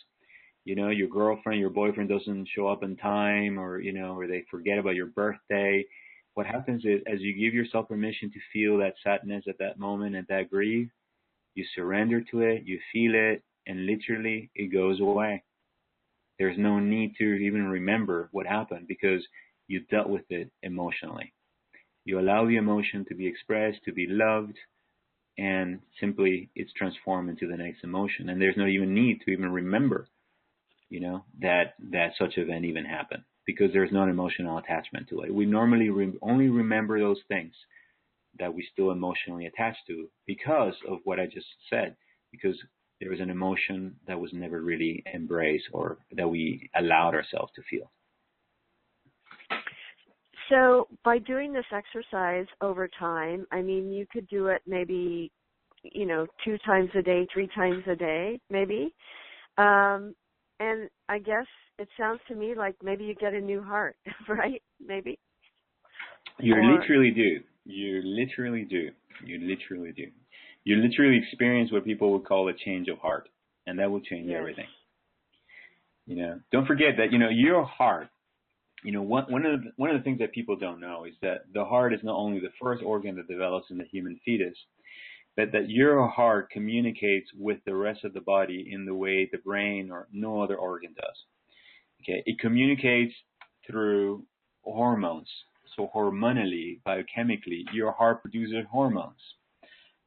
your girlfriend, your boyfriend doesn't show up on time, or they forget about your birthday. What happens is, as you give yourself permission to feel that sadness at that moment and that grief, you surrender to it, you feel it, and literally it goes away. There's no need to even remember what happened, because you dealt with it emotionally. You allow the emotion to be expressed, to be loved, and simply it's transformed into the next emotion. And there's no even need to even remember, that such event even happened, because there's no emotional attachment to it. We normally only remember those things that we still emotionally attached to because of what I just said, because there was an emotion that was never really embraced or that we allowed ourselves to feel. So by doing this exercise over time, I mean, you could do it maybe, 2 times a day, 3 times a day, maybe. And I guess it sounds to me like maybe you get a new heart, right? Maybe. You literally do. You literally do. You literally do. You literally experience what people would call a change of heart, and that will change everything. Don't forget that, your heart, one of the things that people don't know is that the heart is not only the first organ that develops in the human fetus, but that your heart communicates with the rest of the body in the way the brain or no other organ does. Okay, it communicates through hormones. So hormonally, biochemically, your heart produces hormones,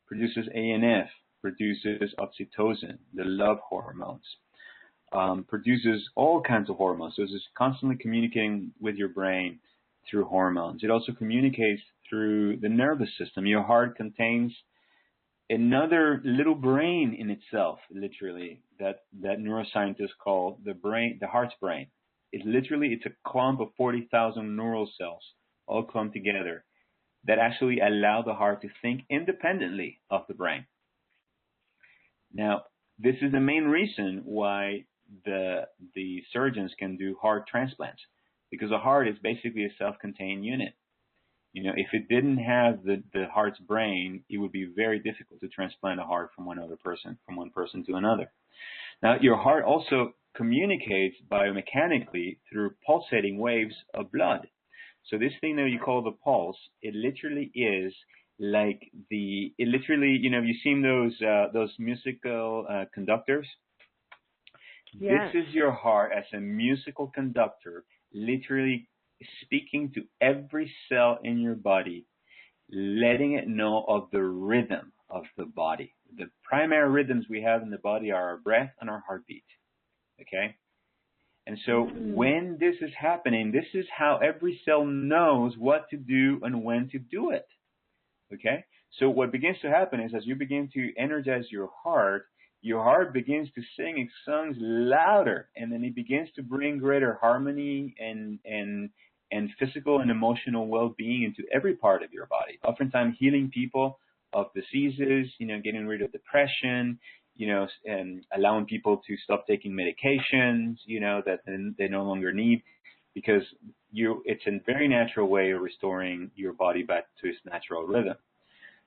produces ANF, produces oxytocin, the love hormones, produces all kinds of hormones. So it's constantly communicating with your brain through hormones. It also communicates through the nervous system. Your heart contains another little brain in itself, literally, that neuroscientists call the heart's brain. It's a clump of 40,000 neural cells all clumped together that actually allow the heart to think independently of the brain. Now, this is the main reason why the surgeons can do heart transplants, because a heart is basically a self-contained unit. If it didn't have the heart's brain, it would be very difficult to transplant a heart from one person to another. Now, your heart also communicates biomechanically through pulsating waves of blood. So this thing that you call the pulse, it literally is like you've seen those musical conductors? Yes. This is your heart as a musical conductor, literally speaking to every cell in your body, letting it know of the rhythm of the body. The primary rhythms we have in the body are our breath and our heartbeat. Okay? And so when this is happening, this is how every cell knows what to do and when to do it. Okay? So what begins to happen is as you begin to energize your heart begins to sing its songs louder, and then it begins to bring greater harmony and physical and emotional well-being into every part of your body. Oftentimes healing people of diseases, getting rid of depression, and allowing people to stop taking medications, that they no longer need, because it's a very natural way of restoring your body back to its natural rhythm.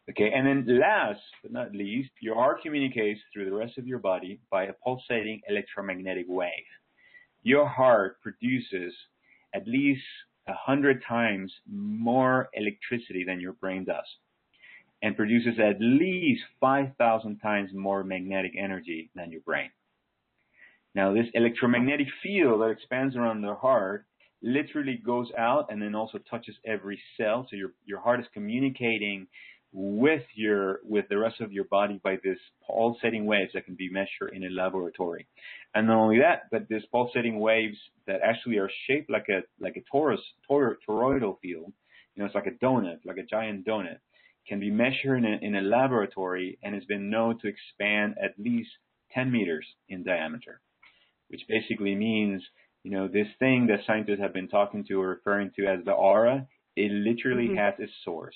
Okay, and then last but not least, your heart communicates through the rest of your body by a pulsating electromagnetic wave. Your heart produces at least 100 times more electricity than your brain does, and produces at least 5,000 times more magnetic energy than your brain. Now, this electromagnetic field that expands around the heart literally goes out and then also touches every cell. So your heart is communicating with the rest of your body by this pulsating waves that can be measured in a laboratory. And not only that, but these pulsating waves that actually are shaped like a toroidal field, it's like a donut, like a giant donut, can be measured in a laboratory, and has been known to expand at least 10 meters in diameter, which basically means, this thing that scientists have been talking to or referring to as the aura, it literally has its source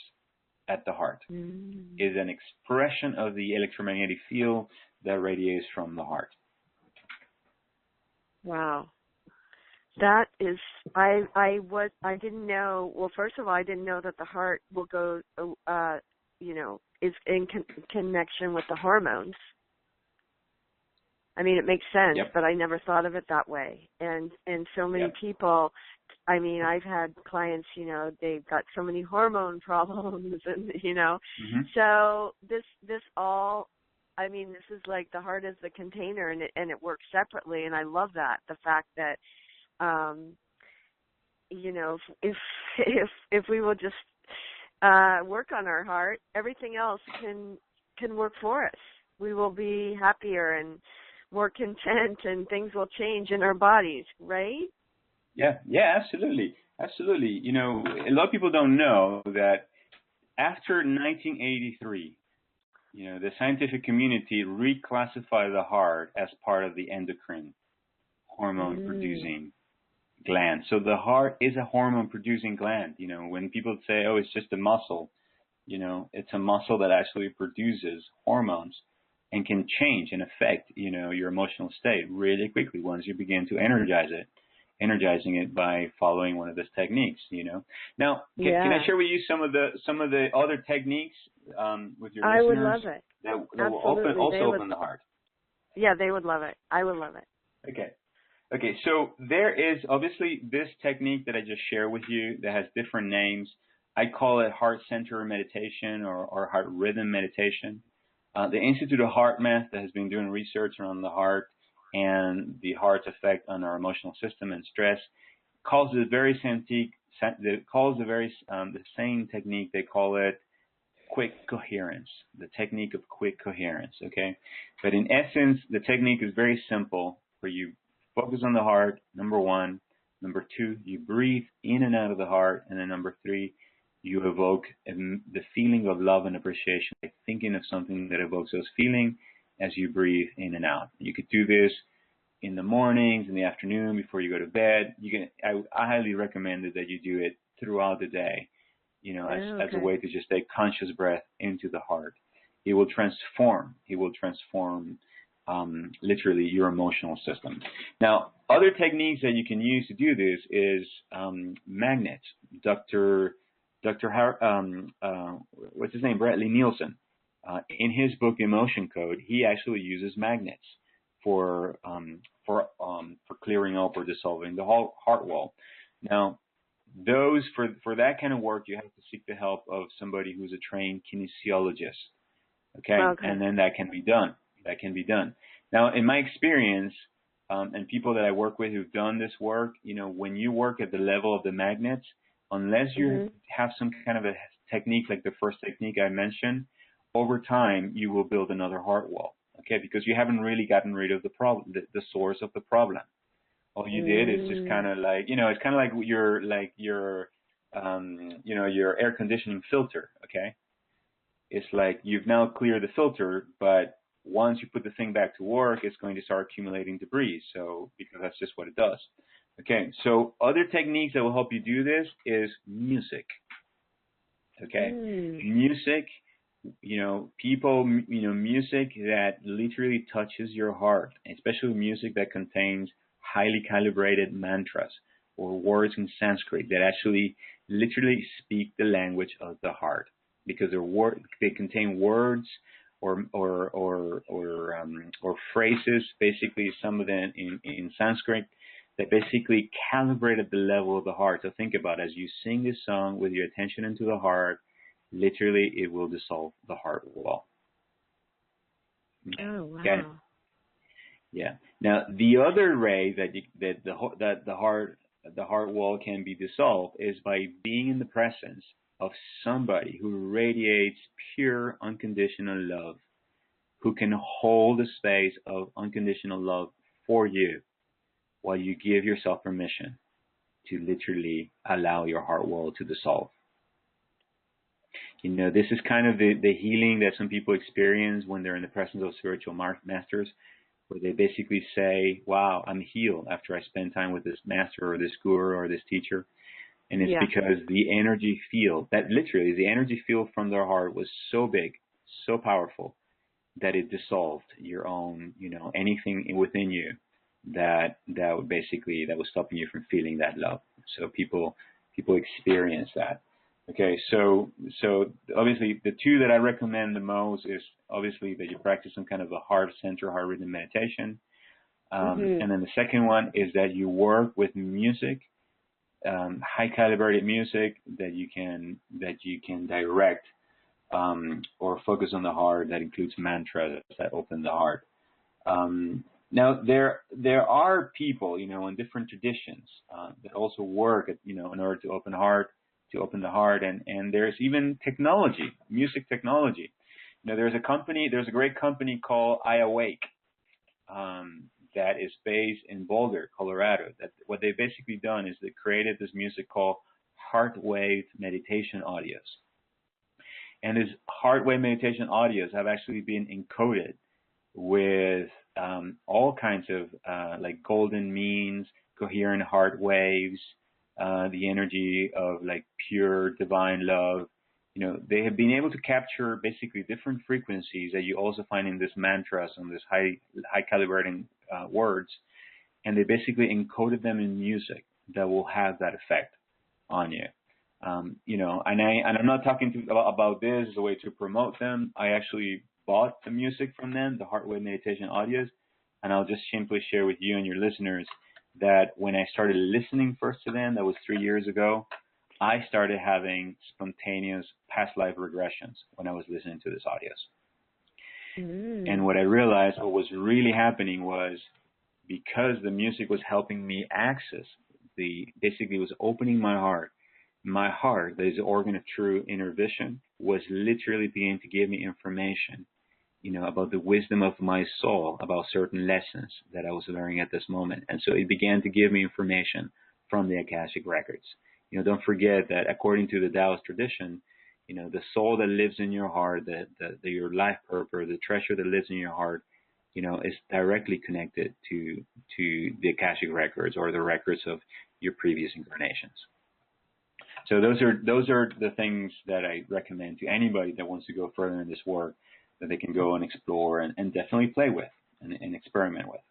at the heart. It is an expression of the electromagnetic field that radiates from the heart. Wow. That is, I didn't know, well, first of all, I didn't know that the heart will go, is in connection with the hormones. I mean, it makes sense, but I never thought of it that way. And so many people, I mean, I've had clients, they've got so many hormone problems and, so this all, I mean, this is like the heart is the container, and it works separately. And I love that, the fact that, if we will just work on our heart, everything else can work for us. We will be happier and more content, and things will change in our bodies, right? Yeah, absolutely. Absolutely. A lot of people don't know that after 1983, the scientific community reclassified the heart as part of the endocrine hormone producing gland. So the heart is a hormone-producing gland. When people say, oh, it's just a muscle, it's a muscle that actually produces hormones and can change and affect, your emotional state really quickly once you begin to energizing it by following one of those techniques, Now, can I share with you some of the other techniques with your listeners? I would love it. That will open the heart. Yeah, they would love it. I would love it. Okay, so there is obviously this technique that I just shared with you that has different names. I call it heart center meditation or heart rhythm meditation. The Institute of Heart Math that has been doing research around the heart and the heart's effect on our emotional system and stress calls it the same technique. They call it quick coherence, the technique of quick coherence. Okay, but in essence, the technique is very simple. Where you focus on the heart, number one. Number two, you breathe in and out of the heart, and then number three, you evoke the feeling of love and appreciation by thinking of something that evokes those feelings as you breathe in and out. You could do this in the mornings, in the afternoon, before you go to bed. I highly recommend that you do it throughout the day, as a way to just take conscious breath into the heart. It will transform literally your emotional system. Now, other techniques that you can use to do this is magnets. What's his name? Bradley Nielsen. In his book Emotion Code, he actually uses magnets for clearing up or dissolving the heart wall. Now, for that kind of work, you have to seek the help of somebody who's a trained kinesiologist. Okay, and then that can be done. Now, in my experience, and people that I work with who've done this work, when you work at the level of the magnets, unless you have some kind of a technique like the first technique I mentioned, over time you will build another heart wall. Okay, because you haven't really gotten rid of the problem, the source of the problem. All you did is just kind of like, it's kind of like your air conditioning filter. Okay, it's like you've now cleared the filter, but once you put the thing back to work, it's going to start accumulating debris. So, because that's just what it does. Okay, so other techniques that will help you do this is music. Okay, music, music that literally touches your heart, especially music that contains highly calibrated mantras or words in Sanskrit that actually literally speak the language of the heart, because they contain words or phrases, basically some of them in Sanskrit, that basically calibrate at the level of the heart. So think about it, as you sing this song with your attention into the heart, literally it will dissolve the heart wall. Oh, wow. Okay. Yeah. Now, the other way that the heart wall can be dissolved is by being in the presence of somebody who radiates pure unconditional love, who can hold the space of unconditional love for you while you give yourself permission to literally allow your heart wall to dissolve. This is kind of the healing that some people experience when they're in the presence of spiritual masters, where they basically say, wow, I'm healed after I spend time with this master or this guru or this teacher. And it's because the energy field, that literally the energy field from their heart was so big, so powerful, that it dissolved your own, anything within you that was stopping you from feeling that love. So people experience that. Okay, so obviously the two that I recommend the most is obviously that you practice some kind of a heart center, heart rhythm meditation. And then the second one is that you work with music, high calibrated music that you can direct or focus on the heart, that includes mantras that open the heart. Now there are people, in different traditions that also work at, in order to open the heart, and there's even technology, music technology. There's a great company called I Awake that is based in Boulder, Colorado. That what they've basically done is they created this music called heart wave meditation audios. And these heart wave meditation audios have actually been encoded with all kinds of like golden means, coherent heart waves, the energy of like pure divine love. They have been able to capture basically different frequencies that you also find in these mantras and these high calibrating words, and they basically encoded them in music that will have that effect on you. And I'm not talking about this as a way to promote them. I actually bought the music from them, the Heartwave Meditation audios, and I'll just simply share with you and your listeners that when I started listening first to them, that was 3 years ago, I started having spontaneous past life regressions when I was listening to these audios. And what I realized, what was really happening was, because the music was helping me access basically was opening my heart. My heart, that is the organ of true inner vision, was literally beginning to give me information, about the wisdom of my soul, about certain lessons that I was learning at this moment. And so it began to give me information from the Akashic records. Don't forget that according to the Taoist tradition, the soul that lives in your heart, your life purpose, the treasure that lives in your heart, is directly connected to the Akashic records, or the records of your previous incarnations. So those are the things that I recommend to anybody that wants to go further in this work, that they can go and explore and definitely play with and experiment with.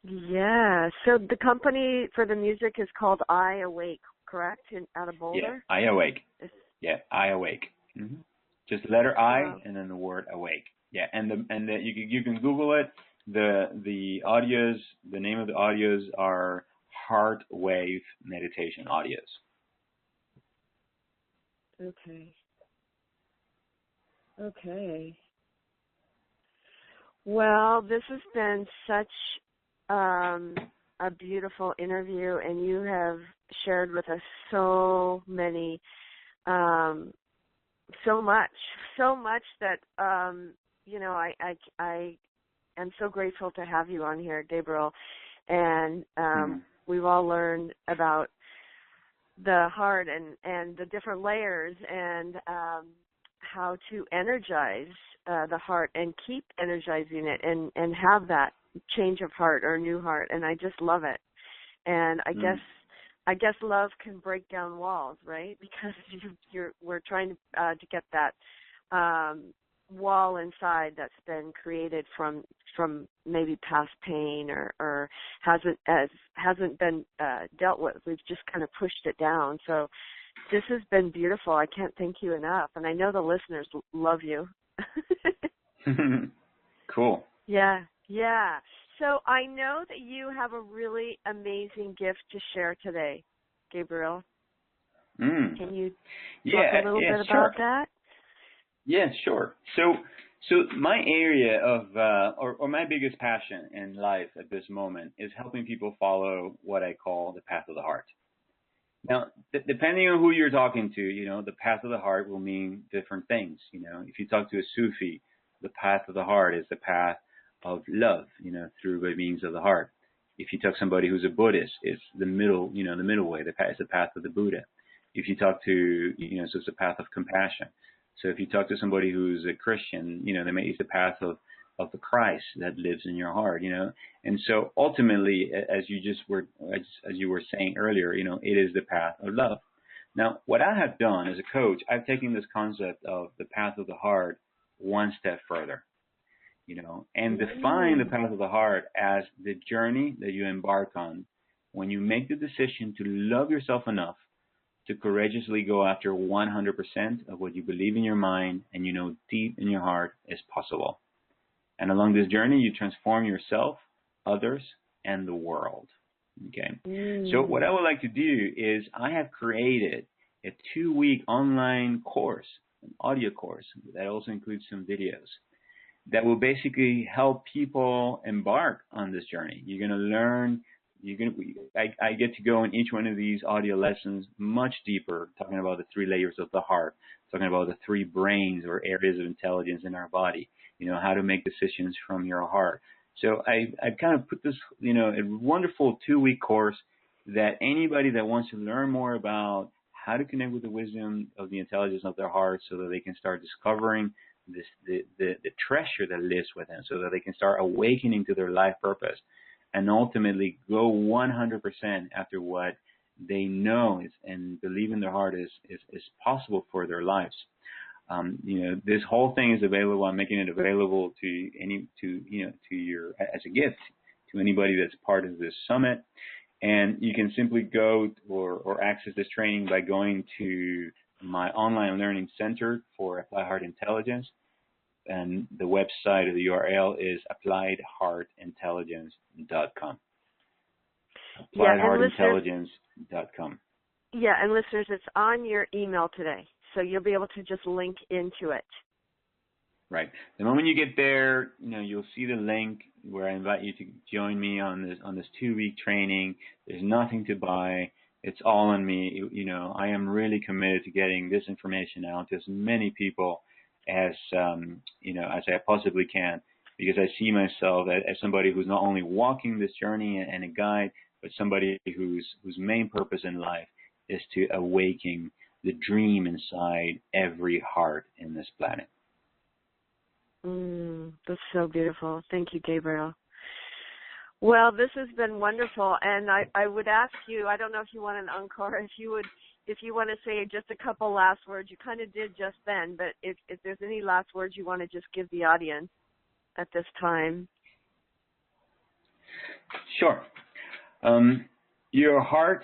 Yeah. So the company for the music is called I Awake, correct? Out of Boulder? Yeah, I Awake. Yeah, I Awake. Mm-hmm. Just letter I and then the word awake. Yeah, and you can Google it. The audios, the name of the audios are Heartwave Meditation audios. Okay. Well, this has been such a beautiful interview, and you have shared with us so many, so much that I am so grateful to have you on here, Gabriel, and we've all learned about the heart and the different layers, and how to energize the heart and keep energizing it, and have that change of heart or new heart. And I just love it. And I guess love can break down walls, right? Because we're trying to get that wall inside that's been created from maybe past pain or hasn't been dealt with. We've just kind of pushed it down. So this has been beautiful. I can't thank you enough. And I know the listeners love you. Cool. Yeah. So I know that you have a really amazing gift to share today, Gabriel. Can you talk a little bit about that? Yeah, sure. So my area of, or my biggest passion in life at this moment is helping people follow what I call the path of the heart. Now, depending on who you're talking to, the path of the heart will mean different things. If you talk to a Sufi, the path of the heart is the path of love, through by means of the heart. If you talk to somebody who's a Buddhist, it's the middle way. It's the path of the Buddha. If you talk to, so it's the path of compassion. So if you talk to somebody who's a Christian, it's the path of the Christ that lives in your heart, And so ultimately, as you were saying earlier, it is the path of love. Now, what I have done as a coach, I've taken this concept of the path of the heart one step further, and define the path of the heart as the journey that you embark on when you make the decision to love yourself enough to courageously go after 100% of what you believe in your mind and deep in your heart is possible. And along this journey, you transform yourself, others, and the world. Okay. So what I would like to do is I have created a 2-week online course, an audio course that also includes some videos that will basically help people embark on this journey. You're going to learn. I get to go in each one of these audio lessons much deeper, talking about the 3 layers of the heart, talking about the 3 brains or areas of intelligence in our body, how to make decisions from your heart. So I've kind of put this, a wonderful 2-week course that anybody that wants to learn more about how to connect with the wisdom of the intelligence of their heart so that they can start discovering the treasure that lives within, so that they can start awakening to their life purpose. and ultimately go 100% after what they know and believe in their heart is possible for their lives. This whole thing is available. I'm making it available to your as a gift to anybody that's part of this summit. And you can simply go or access this training by going to my online learning center for Applied Heart Intelligence. And the website or the URL is appliedheartintelligence.com. Appliedheartintelligence.com. Yeah, and listeners, it's on your email today, so you'll be able to just link into it. Right. The moment you get there, you'll see the link where I invite you to join me on this 2-week training. There's nothing to buy. It's all on me. I am really committed to getting this information out to as many people as as I possibly can, because I see myself as somebody who's not only walking this journey and a guide, but somebody whose main purpose in life is to awaken the dream inside every heart in this planet. That's so beautiful. Thank you, Gabriel. Well, this has been wonderful, and I would ask you, I don't know if you want an encore, if you want to say just a couple last words. You kind of did just then, but if there's any last words you want to just give the audience at this time. Sure. Your heart,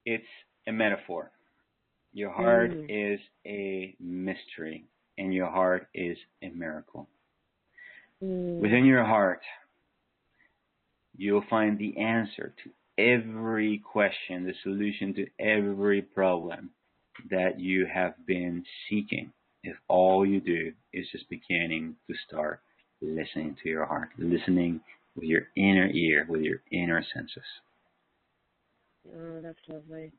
it's a metaphor. Your heart is a mystery, and your heart is a miracle. Within your heart, you'll find the answer to every question, the solution to every problem that you have been seeking, if all you do is just beginning to start listening to your heart, listening with your inner ear, with your inner senses. Oh, that's lovely.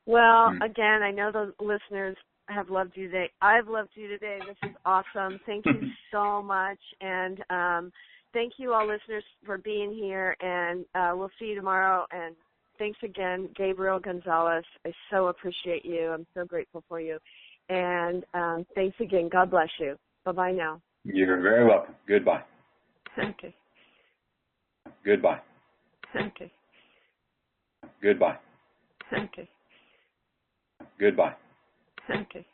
Well, again, I know the listeners have loved you today. I've loved you today. This is awesome. Thank you so much. And thank you all listeners for being here, and we'll see you tomorrow. And thanks again, Gabriel Gonsalves. I so appreciate you. I'm so grateful for you. And thanks again. God bless you. Bye-bye now. You're very welcome. Goodbye. Okay. Goodbye. Okay. Goodbye. Okay. Goodbye. Okay.